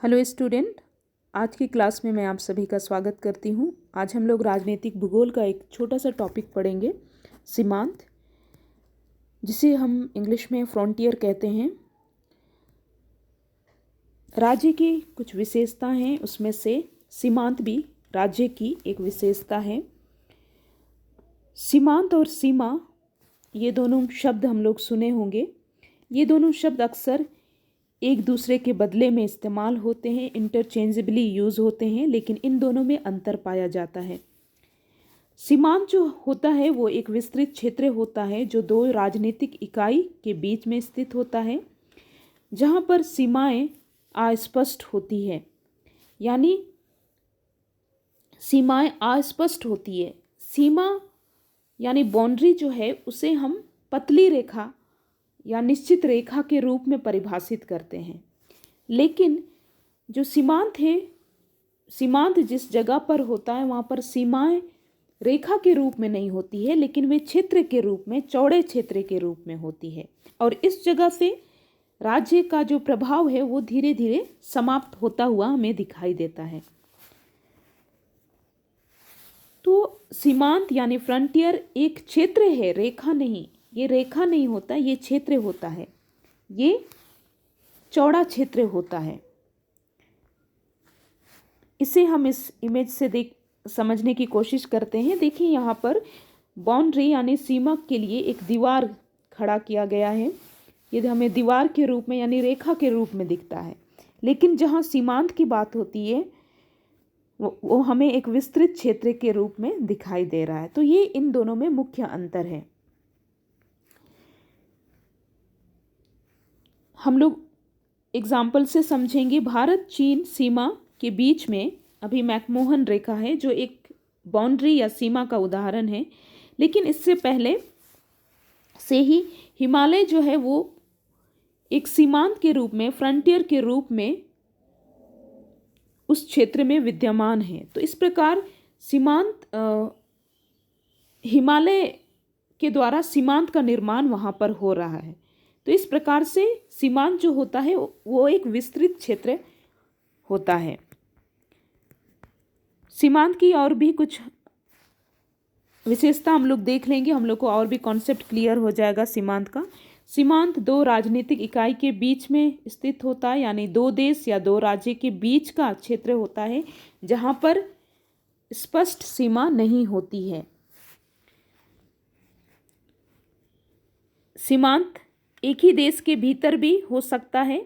Hello student, आज की class में मैं आप सभी का स्वागत करती हूँ। आज हम लोग राजनीतिक भूगोल का एक छोटा सा टॉपिक पढ़ेंगे, सीमांत, जिसे हम इंग्लिश में फ्रंटियर कहते हैं। राज्य की कुछ विशेषता हैं, उसमें से सीमांत भी राज्य की एक विशेषता है। सीमांत और सीमा, ये दोनों शब्द हम लोग सुने होंगे। ये दोनों शब्द अक्सर एक दूसरे के बदले में इस्तेमाल होते हैं, इंटरचेंजेबली यूज़ होते हैं, लेकिन इन दोनों में अंतर पाया जाता है। सीमांत जो होता है वो एक विस्तृत क्षेत्र होता है जो दो राजनीतिक इकाई के बीच में स्थित होता है, जहाँ पर सीमाएं अस्पष्ट होती है, यानी सीमाएं अस्पष्ट होती है। सीमा यानी बाउंड्री जो है उसे हम पतली रेखा या निश्चित रेखा के रूप में परिभाषित करते हैं, लेकिन जो सीमांत है, सीमांत जिस जगह पर होता है वहाँ पर सीमाएं रेखा के रूप में नहीं होती है, लेकिन वे क्षेत्र के रूप में, चौड़े क्षेत्र के रूप में होती है, और इस जगह से राज्य का जो प्रभाव है वो धीरे धीरे समाप्त होता हुआ हमें दिखाई देता है। तो सीमांत यानी फ्रंटियर एक क्षेत्र है, रेखा नहीं। ये रेखा नहीं होता, ये क्षेत्र होता है, ये चौड़ा क्षेत्र होता है। इसे हम इस इमेज से समझने की कोशिश करते हैं। देखिए, यहाँ पर बाउंड्री यानी सीमा के लिए एक दीवार खड़ा किया गया है। ये हमें दीवार के रूप में यानी रेखा के रूप में दिखता है, लेकिन जहाँ सीमांत की बात होती है वो हमें एक विस्तृत क्षेत्र के रूप में दिखाई दे रहा है। तो ये इन दोनों में मुख्य अंतर है। हम लोग एग्जाम्पल से समझेंगे। भारत चीन सीमा के बीच में अभी मैकमोहन रेखा है, जो एक बाउंड्री या सीमा का उदाहरण है, लेकिन इससे पहले से ही हिमालय जो है वो एक सीमांत के रूप में, फ्रंटियर के रूप में उस क्षेत्र में विद्यमान है। तो इस प्रकार सीमांत, हिमालय के द्वारा सीमांत का निर्माण वहाँ पर हो रहा है। तो इस प्रकार से सीमांत जो होता है वो एक विस्तृत क्षेत्र होता है। सीमांत की और भी कुछ विशेषता हम लोग देख लेंगे, हम लोग को और भी कॉन्सेप्ट क्लियर हो जाएगा सीमांत का। सीमांत दो राजनीतिक इकाई के बीच में स्थित होता है, यानी दो देश या दो राज्य के बीच का क्षेत्र होता है जहाँ पर स्पष्ट सीमा नहीं होती है। सीमांत एक ही देश के भीतर भी हो सकता है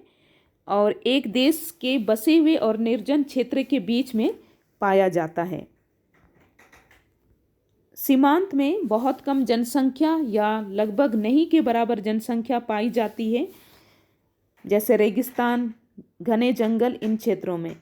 और एक देश के बसे हुए और निर्जन क्षेत्र के बीच में पाया जाता है। सीमांत में बहुत कम जनसंख्या या लगभग नहीं के बराबर जनसंख्या पाई जाती है, जैसे रेगिस्तान, घने जंगल, इन क्षेत्रों में।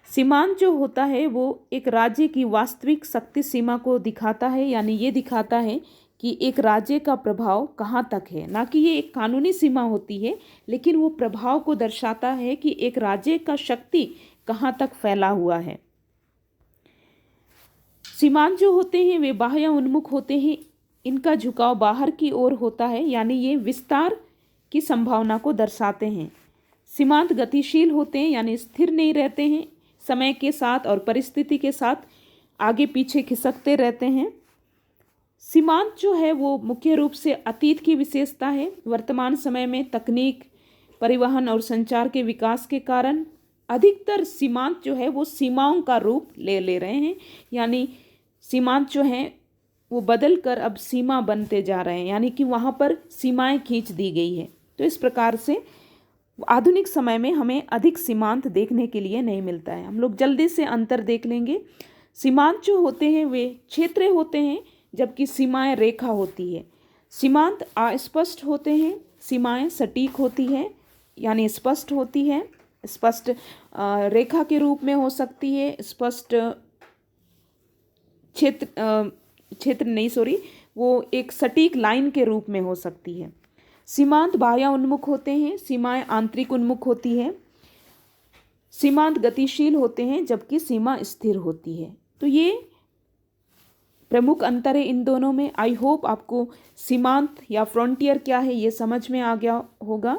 सीमांत जो होता है वो एक राज्य की वास्तविक शक्ति सीमा को दिखाता है, यानी ये दिखाता है कि एक राज्य का प्रभाव कहाँ तक है। ना कि ये एक कानूनी सीमा होती है, लेकिन वो प्रभाव को दर्शाता है कि एक राज्य का शक्ति कहाँ तक फैला हुआ है। सीमांत जो होते हैं वे बाह्य उन्मुख होते हैं, इनका झुकाव बाहर की ओर होता है, यानी ये विस्तार की संभावना को दर्शाते हैं। सीमांत गतिशील होते हैं, यानी स्थिर नहीं रहते हैं, समय के साथ और परिस्थिति के साथ आगे पीछे खिसकते रहते हैं। सीमांत जो है वो मुख्य रूप से अतीत की विशेषता है। वर्तमान समय में तकनीक, परिवहन और संचार के विकास के कारण अधिकतर सीमांत जो है वो सीमाओं का रूप ले रहे हैं, यानी सीमांत जो हैं वो बदल कर अब सीमा बनते जा रहे हैं, यानी कि वहाँ पर सीमाएं खींच दी गई है। तो इस प्रकार से आधुनिक समय में हमें अधिक सीमांत देखने के लिए नहीं मिलता है। हम लोग जल्दी से अंतर देख लेंगे। सीमांत जो होते हैं वे क्षेत्र होते हैं, जबकि सीमाएं रेखा होती है। सीमांत अस्पष्ट होते हैं, सीमाएं सटीक होती है, यानी स्पष्ट होती है। स्पष्ट रेखा के रूप में हो सकती है, स्पष्ट क्षेत्र नहीं, सॉरी, वो एक सटीक लाइन के रूप में हो सकती है। सीमांत बाह्य उन्मुख होते हैं, सीमाएं आंतरिक उन्मुख होती है। सीमांत गतिशील होते हैं, जबकि सीमा स्थिर होती है। तो ये प्रमुख अंतर है इन दोनों में। आई होप आपको सीमांत या फ्रंटियर क्या है ये समझ में आ गया होगा।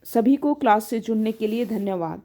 सभी को क्लास से जुड़ने के लिए धन्यवाद।